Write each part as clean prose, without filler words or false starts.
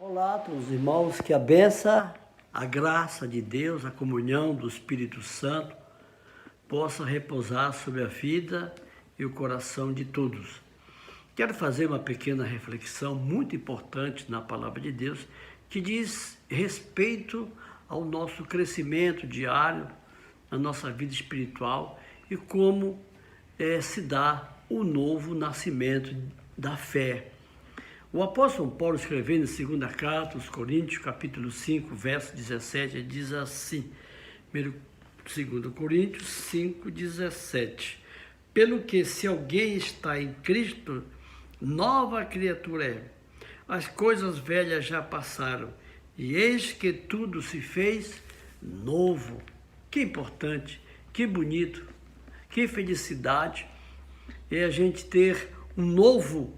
Olá, meus irmãos, que a benção, a graça de Deus, a comunhão do Espírito Santo possa repousar sobre a vida e o coração de todos. Quero fazer uma pequena reflexão muito importante na palavra de Deus, que diz respeito ao nosso crescimento diário, na nossa vida espiritual e como se dá o novo nascimento da fé. O apóstolo Paulo, escrevendo em segunda carta aos Coríntios, capítulo 5, verso 17, ele diz assim, 2 Coríntios 5, 17, pelo que se alguém está em Cristo, nova criatura é. As coisas velhas já passaram, e eis que tudo se fez novo. Que importante, que bonito, que felicidade é a gente ter um novo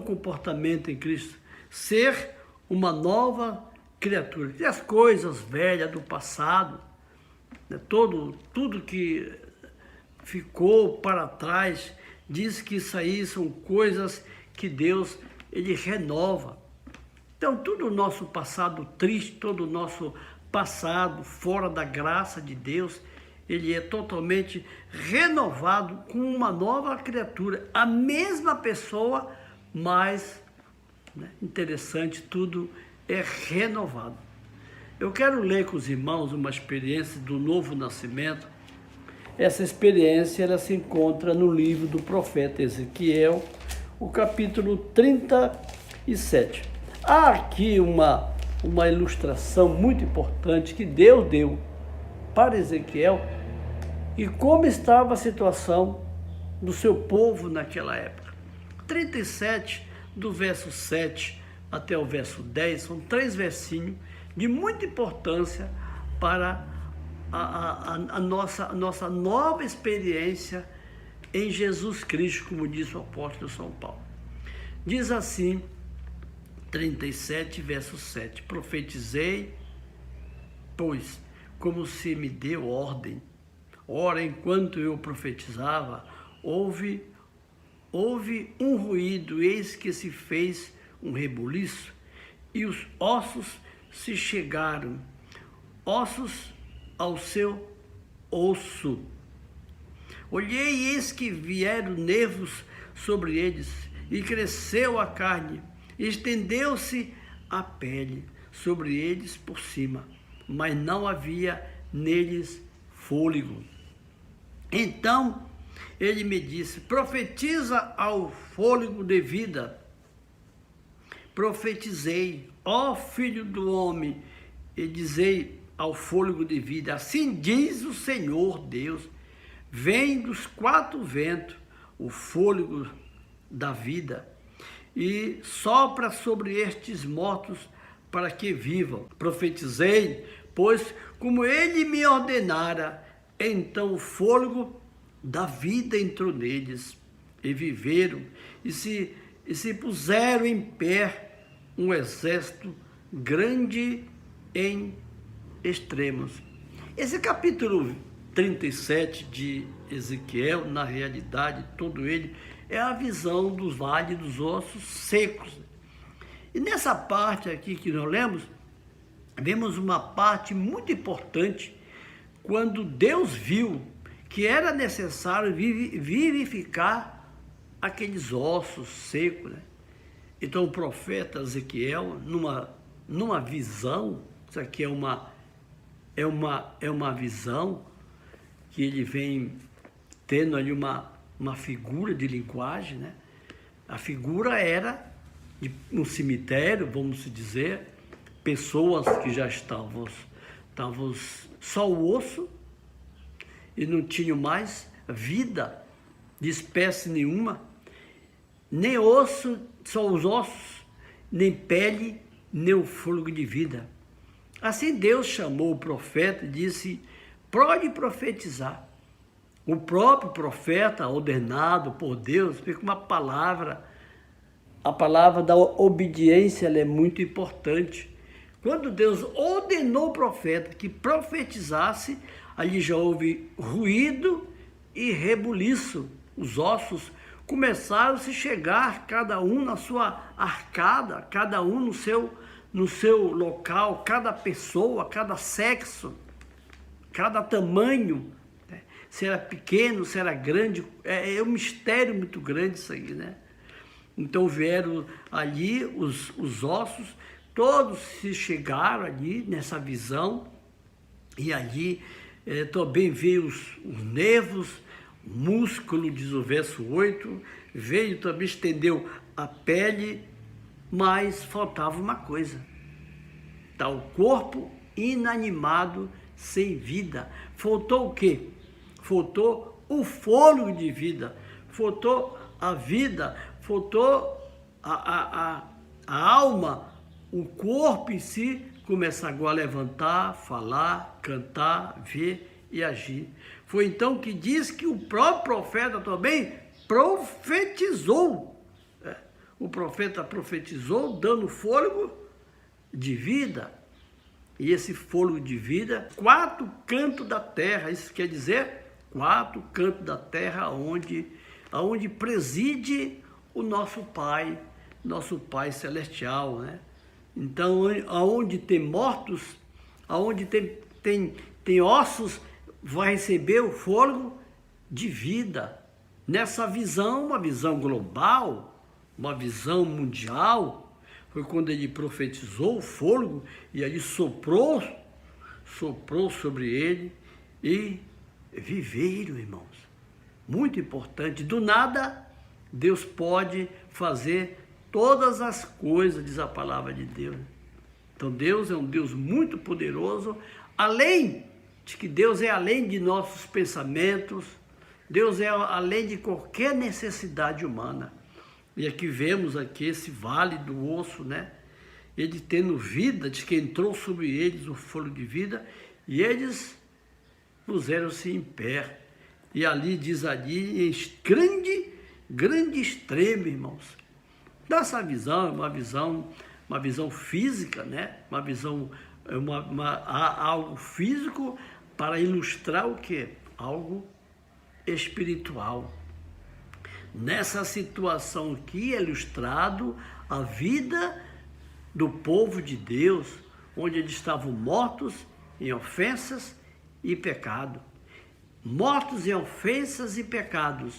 comportamento em Cristo, ser uma nova criatura. E as coisas velhas do passado, né, tudo que ficou para trás, diz que isso aí são coisas que Deus, ele renova. Então, todo o nosso passado triste, todo o nosso passado fora da graça de Deus, ele é totalmente renovado com uma nova criatura. A mesma pessoa, mas interessante, tudo é renovado. Eu quero ler com os irmãos uma experiência do novo nascimento. Essa experiência ela se encontra no livro do profeta Ezequiel, o capítulo 37. Há aqui uma ilustração muito importante que Deus deu para Ezequiel e como estava a situação do seu povo naquela época. 37, do verso 7 até o verso 10, são 3 versinhos de muita importância para a nossa nova experiência em Jesus Cristo, como diz o apóstolo São Paulo. Diz assim, 37, verso 7, profetizei, pois, como se me deu ordem. Ora, enquanto eu profetizava, houve um ruído, eis que se fez um rebuliço, e os ossos se chegaram, ossos ao seu osso. Olhei, e eis que vieram nervos sobre eles, e cresceu a carne, e estendeu-se a pele sobre eles por cima, mas não havia neles fôlego. Então ele me disse, profetiza ao fôlego de vida. Profetizei, ó filho do homem, e dizei ao fôlego de vida, assim diz o Senhor Deus, vem dos 4 ventos o fôlego da vida, e sopra sobre estes mortos para que vivam. Profetizei, pois como ele me ordenara, então o fôlego da vida entrou neles, e viveram, e se puseram em pé um exército grande em extremos. Esse capítulo 37 de Ezequiel, na realidade, todo ele é a visão do vale dos ossos secos. E nessa parte aqui que nós lemos, vemos uma parte muito importante, quando Deus viu que era necessário vivificar aqueles ossos secos, né? Então o profeta Ezequiel, numa visão, isso aqui é uma visão que ele vem tendo ali uma figura de linguagem, né? A figura era de um cemitério, vamos dizer, pessoas que já estavam só o osso e não tinham mais vida de espécie nenhuma, nem osso, só os ossos, nem pele, nem o fôlego de vida. Assim Deus chamou o profeta e disse, pode profetizar. O próprio profeta, ordenado por Deus, fica uma palavra, a palavra da obediência ela é muito importante. Quando Deus ordenou o profeta que profetizasse, ali já houve ruído e rebuliço. Os ossos começaram a se chegar, cada um na sua arcada, cada um no seu local, cada pessoa, cada sexo, cada tamanho, né? Se era pequeno, se era grande, é um mistério muito grande isso aí, né? Então vieram ali os ossos, todos se chegaram ali nessa visão, e ali também veio os nervos, músculo, diz o verso 8, veio também, estendeu a pele, mas faltava uma coisa. Está o corpo inanimado, sem vida. Faltou o quê? Faltou o fôlego de vida, faltou a vida, faltou a alma, o corpo em si começar agora a levantar, falar, cantar, ver e agir. Foi então que diz que o próprio profeta também profetizou. O profeta profetizou, dando fôlego de vida. E esse fôlego de vida, 4 cantos da terra, isso quer dizer 4 cantos da terra onde preside o nosso Pai Celestial, né? Então, aonde tem mortos, aonde tem ossos, vai receber o fôlego de vida. Nessa visão, uma visão global, uma visão mundial, foi quando ele profetizou o fôlego e ali soprou sobre ele e viveram, irmãos. Muito importante. Do nada, Deus pode fazer todas as coisas, diz a palavra de Deus. Então Deus é um Deus muito poderoso, além de que Deus é além de nossos pensamentos, Deus é além de qualquer necessidade humana. E aqui vemos aqui esse vale do osso, né? Ele tendo vida, diz que entrou sobre eles o fôlego de vida, e eles puseram-se em pé. E ali, diz ali, em grande extremo, irmãos. Dessa visão, uma visão física, né? Uma visão, algo físico para ilustrar o quê? Algo espiritual. Nessa situação aqui é ilustrado a vida do povo de Deus, onde eles estavam mortos em ofensas e pecado. Mortos em ofensas e pecados.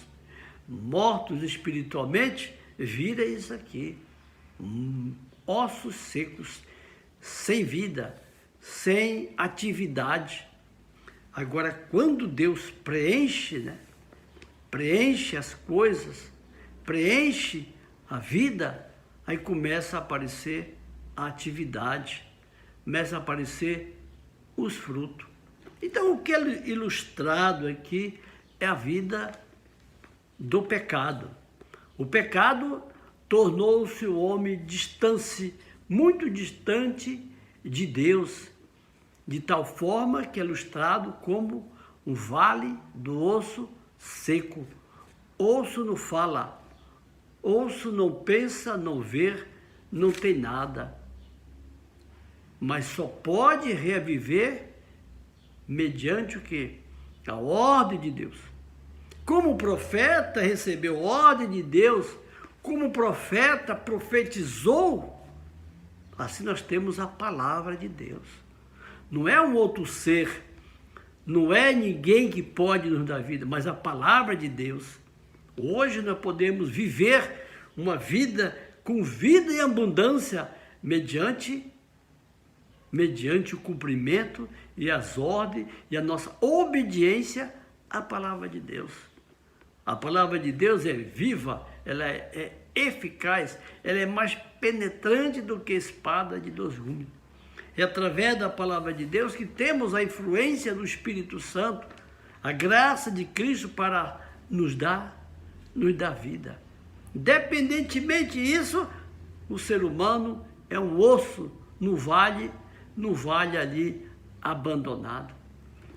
Mortos espiritualmente, vira isso aqui. Ossos secos, sem vida, sem atividade. Agora, quando Deus preenche, né? Preenche as coisas, preenche a vida, aí começa a aparecer a atividade, começa a aparecer os frutos. Então, o que é ilustrado aqui é a vida do pecado. O pecado tornou-se o homem muito distante de Deus, de tal forma que é ilustrado como um vale do osso seco. Osso não fala, osso não pensa, não vê, não tem nada. Mas só pode reviver mediante o quê? A ordem de Deus. Como o profeta recebeu ordem de Deus, como o profeta profetizou, assim nós temos a palavra de Deus. Não é um outro ser, não é ninguém que pode nos dar vida, mas a palavra de Deus. Hoje nós podemos viver uma vida com vida e abundância mediante o cumprimento e as ordens e a nossa obediência à palavra de Deus. A palavra de Deus é viva, ela é eficaz, ela é mais penetrante do que espada de 2 gumes. É através da palavra de Deus que temos a influência do Espírito Santo, a graça de Cristo para nos dar vida. Independentemente disso, o ser humano é um osso no vale ali abandonado.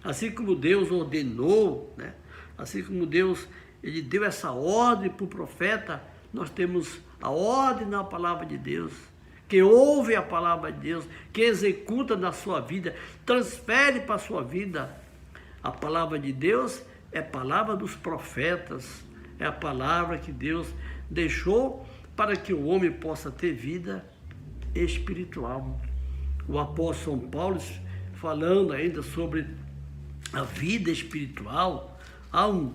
Assim como Deus ordenou, né? Assim como Deus ele deu essa ordem para o profeta, nós temos a ordem na palavra de Deus, que ouve a palavra de Deus, que executa na sua vida, transfere para a sua vida. A palavra de Deus é palavra dos profetas, é a palavra que Deus deixou para que o homem possa ter vida espiritual. O apóstolo São Paulo, falando ainda sobre a vida espiritual, há um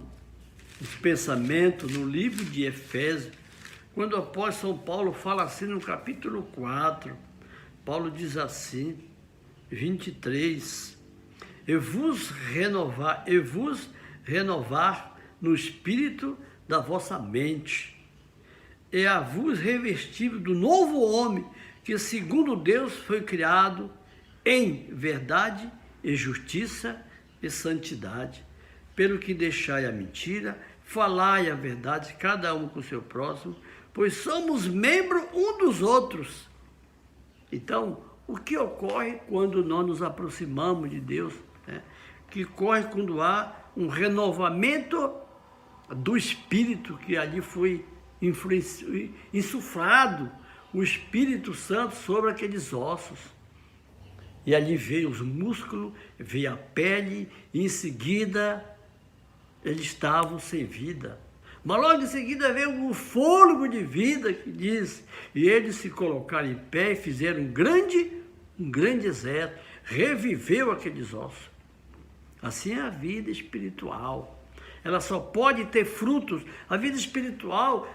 pensamento no livro de Efésios, quando o apóstolo São Paulo fala assim no capítulo 4, Paulo diz assim, 23, e vos renovar no espírito da vossa mente, e a vos revestir do novo homem, que segundo Deus foi criado em verdade e justiça e santidade. Pelo que deixai a mentira, falai a verdade, cada um com o seu próximo, pois somos membros um dos outros. Então, o que ocorre quando nós nos aproximamos de Deus? Né? Que ocorre quando há um renovamento do Espírito que ali foi insuflado, o Espírito Santo sobre aqueles ossos. E ali veio os músculos, veio a pele, e em seguida eles estavam sem vida. Mas logo em seguida veio o fôlego de vida que diz, e eles se colocaram em pé e fizeram um grande exército, reviveu aqueles ossos. Assim é a vida espiritual. Ela só pode ter frutos. A vida espiritual,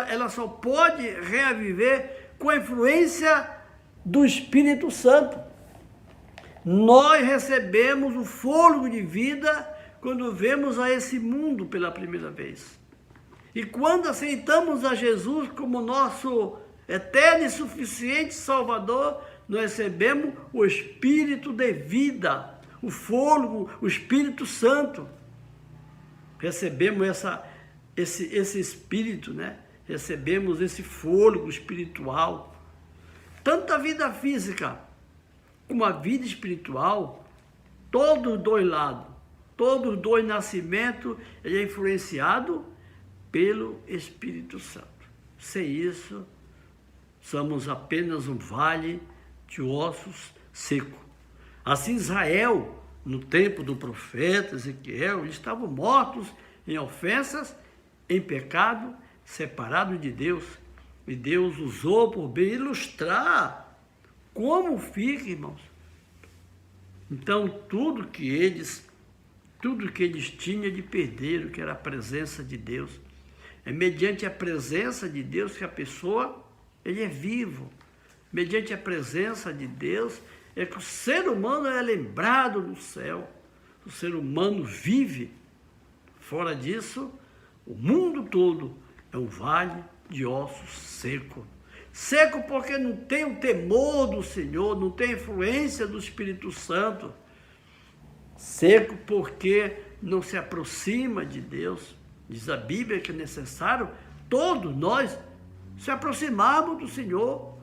ela só pode reaviver com a influência do Espírito Santo. Nós recebemos o fôlego de vida quando vemos a esse mundo pela primeira vez. E quando aceitamos a Jesus como nosso eterno e suficiente Salvador, nós recebemos o Espírito de vida, o fôlego, o Espírito Santo. Recebemos esse Espírito, né? Recebemos esse fôlego espiritual. Tanto a vida física como a vida espiritual, todos os dois lados, todos os dois nascimentos, ele é influenciado pelo Espírito Santo. Sem isso, somos apenas um vale de ossos secos. Assim Israel, no tempo do profeta Ezequiel, eles estavam mortos em ofensas, em pecado, separados de Deus. E Deus usou por bem ilustrar como fica, irmãos. Então, tudo que eles tinham de perder, que era a presença de Deus. É mediante a presença de Deus que a pessoa, ele é vivo. Mediante a presença de Deus, é que o ser humano é lembrado no céu. O ser humano vive. Fora disso, o mundo todo é um vale de ossos seco. Seco porque não tem o temor do Senhor, não tem a influência do Espírito Santo. Seco porque não se aproxima de Deus. Diz a Bíblia que é necessário todos nós se aproximarmos do Senhor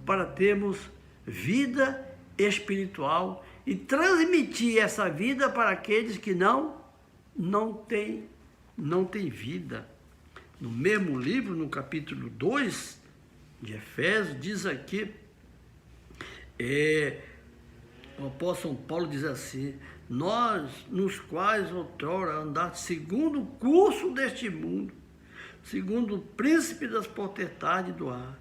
para termos vida espiritual e transmitir essa vida para aqueles que não têm vida. No mesmo livro, no capítulo 2 de Efésios, diz aqui, o apóstolo Paulo diz assim, nós, nos quais outrora andaste segundo o curso deste mundo, segundo o príncipe das potestades do ar,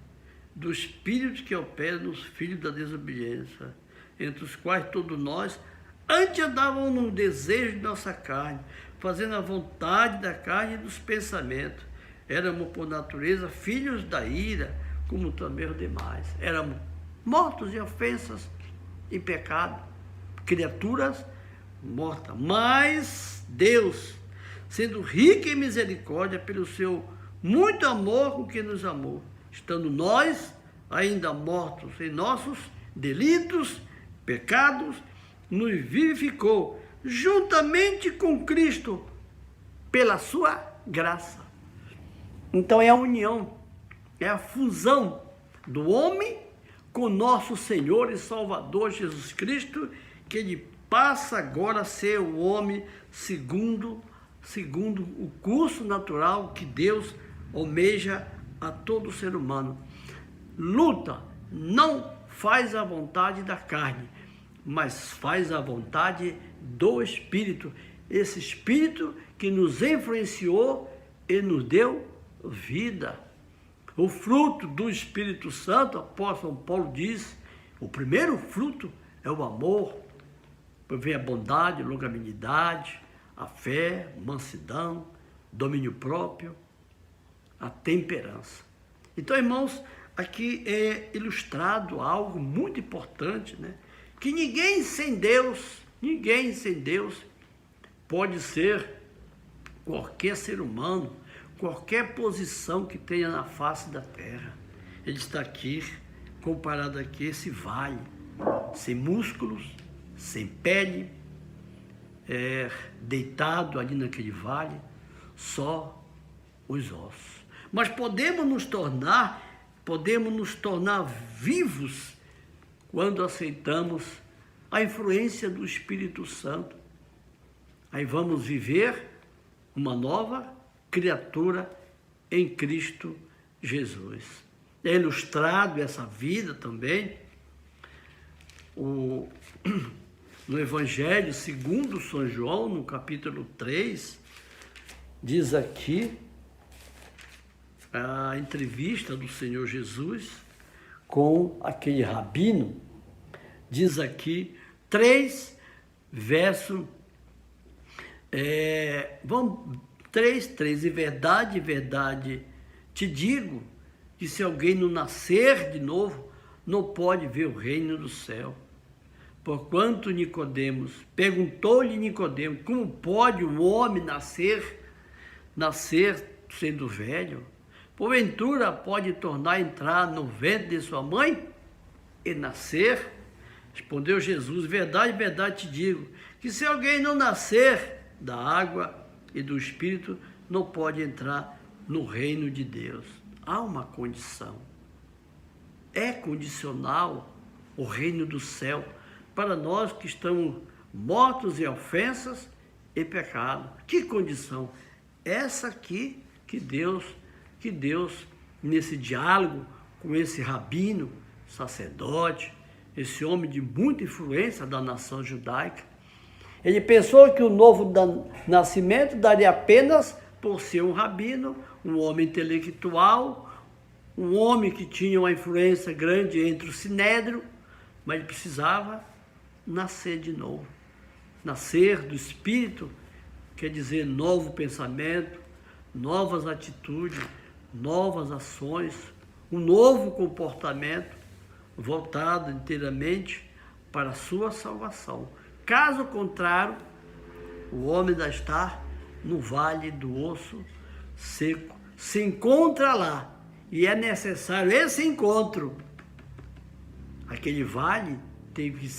do espírito que opera nos filhos da desobediência, entre os quais todos nós antes andávamos no desejo de nossa carne, fazendo a vontade da carne e dos pensamentos. Éramos por natureza filhos da ira, como também os demais. Éramos mortos em ofensas e pecado, criaturas mortas. Mas Deus, sendo rico em misericórdia, pelo seu muito amor com que nos amou, estando nós ainda mortos em nossos delitos, pecados, nos vivificou juntamente com Cristo pela sua graça. Então é a união, é a fusão do homem com nosso Senhor e Salvador Jesus Cristo, que ele passa agora a ser o homem segundo o curso natural que Deus almeja a todo ser humano. Luta, não faz a vontade da carne, mas faz a vontade do Espírito. Esse Espírito que nos influenciou Ele nos deu vida. O fruto do Espírito Santo, o apóstolo Paulo diz, o primeiro fruto é o amor, depois vem a bondade, a longanimidade, a fé, mansidão, domínio próprio, a temperança. Então, irmãos, aqui é ilustrado algo muito importante, né? Que ninguém sem Deus pode ser qualquer ser humano, qualquer posição que tenha na face da terra. Ele está aqui, comparado aqui, esse vale, sem músculos, sem pele, deitado ali naquele vale, só os ossos. Mas podemos nos tornar vivos quando aceitamos a influência do Espírito Santo. Aí vamos viver uma nova criatura em Cristo Jesus. É ilustrado essa vida também no Evangelho segundo São João, no capítulo 3, diz aqui a entrevista do Senhor Jesus com aquele rabino, diz aqui 3, verso 3, em verdade te digo, que se alguém não nascer de novo, não pode ver o reino do céu. Porquanto perguntou-lhe Nicodemo, como pode um homem nascer sendo velho? Porventura pode tornar a entrar no ventre de sua mãe e nascer? Respondeu Jesus, verdade te digo, que se alguém não nascer da água e do Espírito, não pode entrar no reino de Deus. Há uma condição. É condicional o reino do céu para nós que estamos mortos em ofensas e pecado. Que condição? Essa aqui que Deus, nesse diálogo com esse rabino, sacerdote, esse homem de muita influência da nação judaica, ele pensou que o novo nascimento daria apenas por ser um rabino, um homem intelectual, um homem que tinha uma influência grande entre o sinédrio, mas ele precisava nascer de novo. Nascer do Espírito quer dizer novo pensamento, novas atitudes, novas ações, um novo comportamento voltado inteiramente para a sua salvação. Caso contrário, o homem ainda está no vale do osso seco, se encontra lá, e é necessário esse encontro. Aquele vale teve que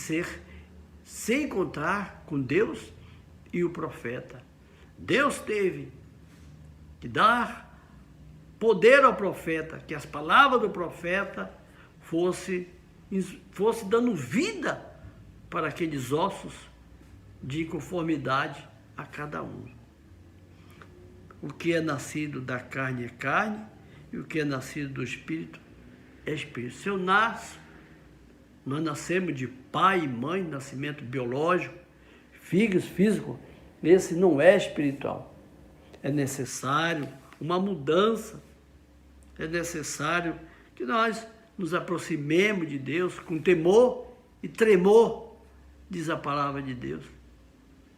se encontrar com Deus e o profeta. Deus teve que dar poder ao profeta, que as palavras do profeta fosse dando vida para aqueles ossos de conformidade a cada um. O que é nascido da carne é carne, e o que é nascido do Espírito é Espírito. Se eu nasço, nós nascemos de pai e mãe, nascimento biológico, físico, esse não é espiritual. É necessário uma mudança, é necessário que nós nos aproximemos de Deus com temor e tremor, diz a palavra de Deus,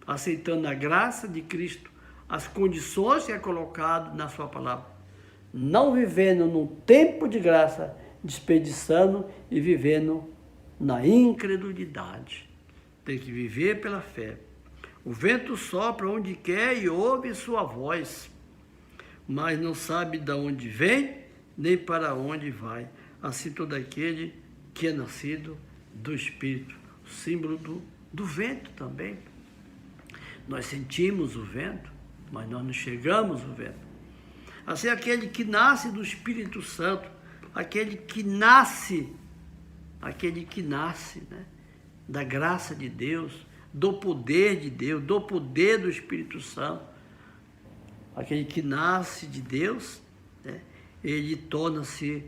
aceitando a graça de Cristo, as condições que é colocado na sua palavra, não vivendo num tempo de graça, desperdiçando e vivendo na incredulidade. Tem que viver pela fé. O vento sopra onde quer e ouve sua voz, mas não sabe de onde vem, nem para onde vai. Assim todo aquele que é nascido do Espírito, o símbolo do vento também. Nós sentimos o vento, mas nós não chegamos ao vento. Assim aquele que nasce do Espírito Santo, aquele que nasce, né, da graça de Deus, do poder de Deus, do poder do Espírito Santo, aquele que nasce de Deus, né, ele torna-se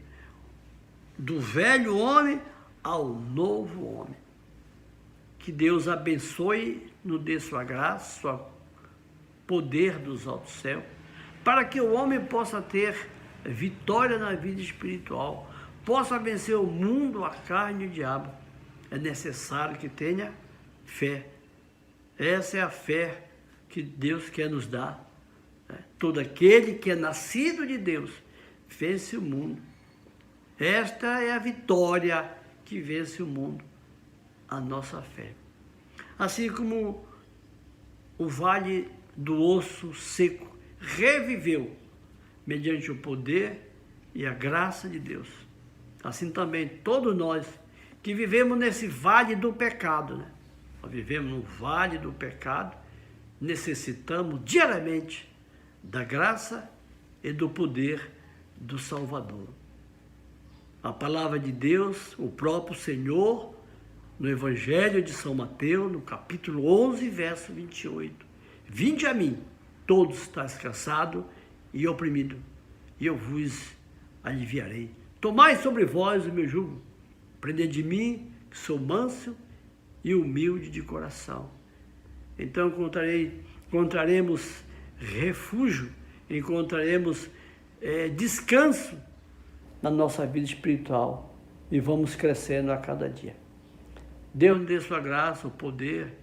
do velho homem ao novo homem. Que Deus abençoe, nos dê sua graça, seu poder dos altos céus, para que o homem possa ter vitória na vida espiritual, possa vencer o mundo, a carne e o diabo. É necessário que tenha fé. Essa é a fé que Deus quer nos dar. Todo aquele que é nascido de Deus vence o mundo. Esta é a vitória que vence o mundo, a nossa fé. Assim como o vale do osso seco reviveu mediante o poder e a graça de Deus. Assim também todos nós que vivemos nesse vale do pecado, né? Nós vivemos no vale do pecado, necessitamos diariamente da graça e do poder do Salvador. A palavra de Deus, o próprio Senhor, no Evangelho de São Mateus, no capítulo 11, verso 28. Vinde a mim, todos estáis cansados e oprimidos, e eu vos aliviarei. Tomai sobre vós o meu jugo, aprendei de mim, que sou manso e humilde de coração. Então encontraremos refúgio, encontraremos descanso na nossa vida espiritual e vamos crescendo a cada dia. Deus nos dê sua graça, o poder,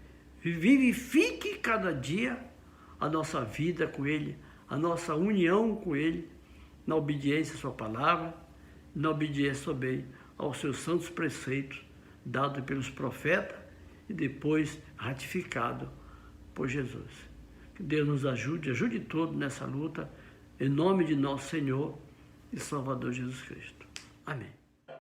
vivifique cada dia a nossa vida com Ele, a nossa união com Ele, na obediência à sua palavra, na obediência também aos seus santos preceitos, dados pelos profetas e depois ratificado por Jesus. Que Deus nos ajude todos nessa luta, em nome de nosso Senhor e Salvador Jesus Cristo. Amém.